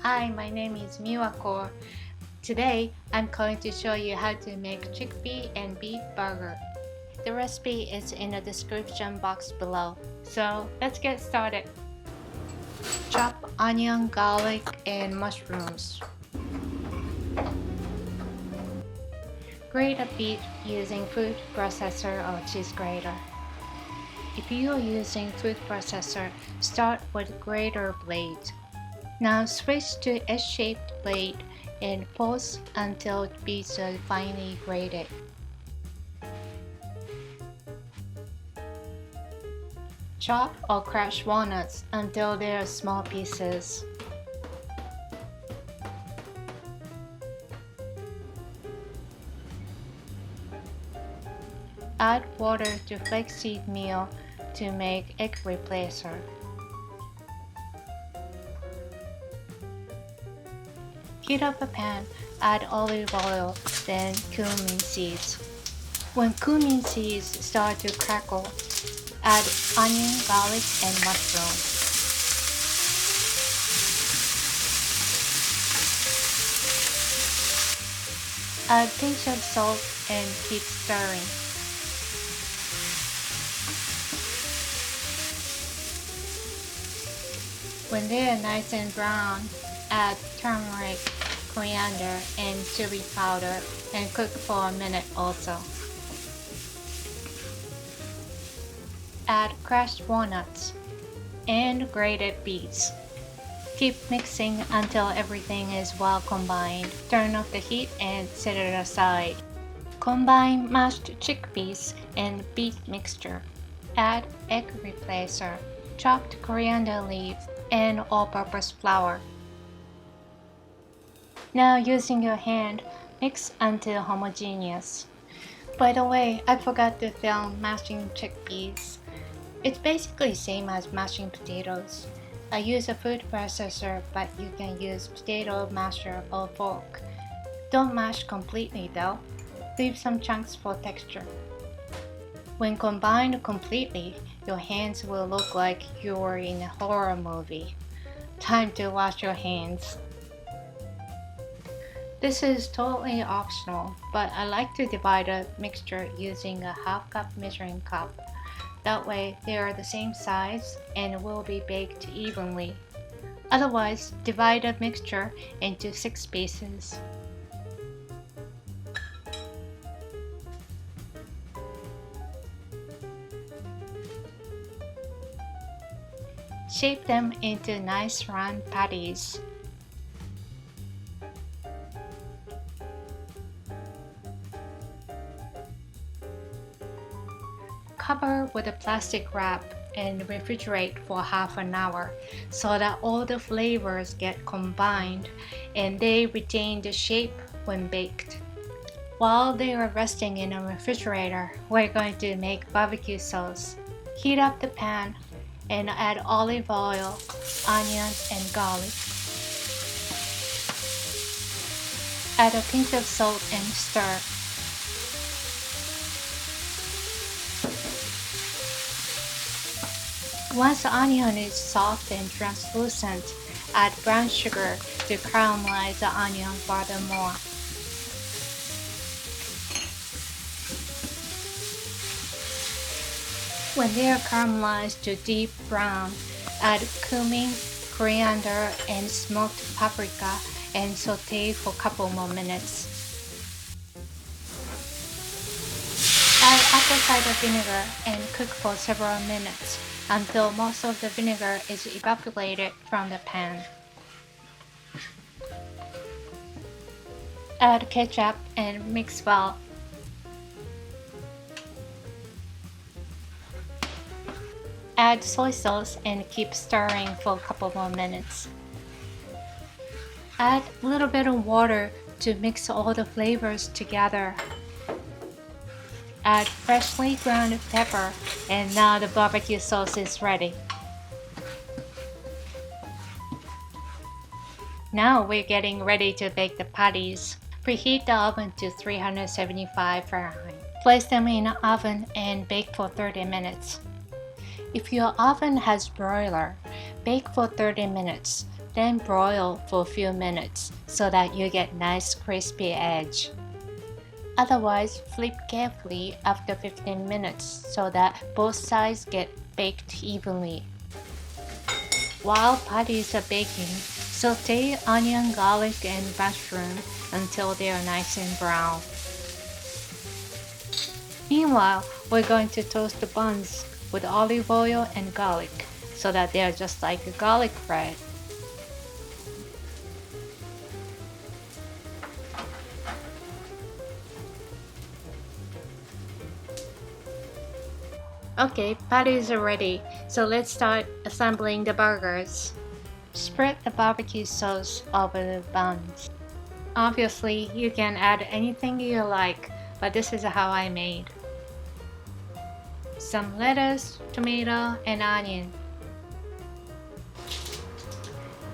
Hi, my name is Miwako. Today, I'm going to show you how to make chickpea and beet burger. The recipe is in the description box below. So let's get started. Chop onion, garlic, and mushrooms. Grate a beet using food processor or cheese grater. If you are using food processor, start with grater blade. Now switch to S-shaped blade and pulse until beets are finely grated. Chop or crush walnuts until they are small pieces. Add water to flaxseed meal to make egg replacer. Heat up a pan, add olive oil, then cumin seeds. When cumin seeds start to crackle, add onion, garlic, and mushroom. Add pinch of salt and keep stirring. When they are nice and brown, add turmeric, coriander, and chili powder and cook for a minute also. Add crushed walnuts and grated beets. Keep mixing until everything is well combined. Turn off the heat and set it aside. Combine mashed chickpeas and beet mixture. Add egg replacer, chopped coriander leaves, and all-purpose flour. Now using your hand, mix until homogeneous. By the way, I forgot to film mashing chickpeas. It's basically same as mashing potatoes. I use a food processor, but you can use potato masher or fork. Don't mash completely though. Leave some chunks for texture. When combined completely, your hands will look like you're in a horror movie. Time to wash your hands. This is totally optional, but I like to divide a mixture using a half-cup measuring cup. That way they are the same size and will be baked evenly. Otherwise, divide a mixture into 6 pieces. Shape them into nice round patties. Cover with a plastic wrap and refrigerate for half an hour so that all the flavors get combined and they retain the shape when baked. While they are resting in a refrigerator, we're going to make barbecue sauce. Heat up the pan and add olive oil, onions, and garlic. Add a pinch of salt and stir. Once the onion is soft and translucent, add brown sugar to caramelize the onion furthermore. When they are caramelized to deep brown, add cumin, coriander, and smoked paprika and saute for a couple more minutes. Add apple cider vinegar and cook for several minutes until most of the vinegar is evaporated from the pan. Add ketchup and mix well. Add soy sauce and keep stirring for a couple more minutes. Add a little bit of water to mix all the flavors together. Add freshly ground pepper, and now the barbecue sauce is ready. Now we're getting ready to bake the patties. Preheat the oven to 375 Fahrenheit. Place them in the oven and bake for 30 minutes. If your oven has broiler, bake for 30 minutes. Then broil for a few minutes so that you get nice crispy edge. Otherwise, flip carefully after 15 minutes so that both sides get baked evenly. While patties are baking, saute onion, garlic, and mushroom until they are nice and brown. Meanwhile, we're going to toast the buns with olive oil and garlic so that they are just like a garlic bread. Okay, patties are ready, so let's start assembling the burgers. Spread the barbecue sauce over the buns. Obviously, you can add anything you like, but this is how I made. Some lettuce, tomato, and onion.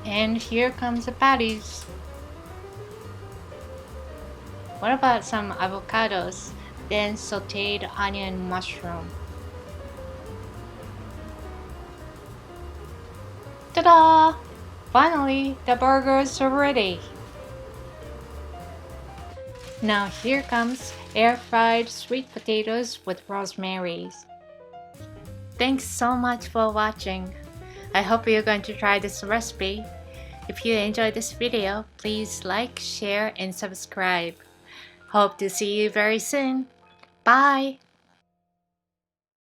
And here comes the patties. What about some avocados, then sauteed onion and mushroom? Ta-da! Finally, the burgers are ready. Now here comes air-fried sweet potatoes with rosemary. Thanks so much for watching. I hope you're going to try this recipe. If you enjoyed this video, please like, share, and subscribe. Hope to see you very soon. Bye!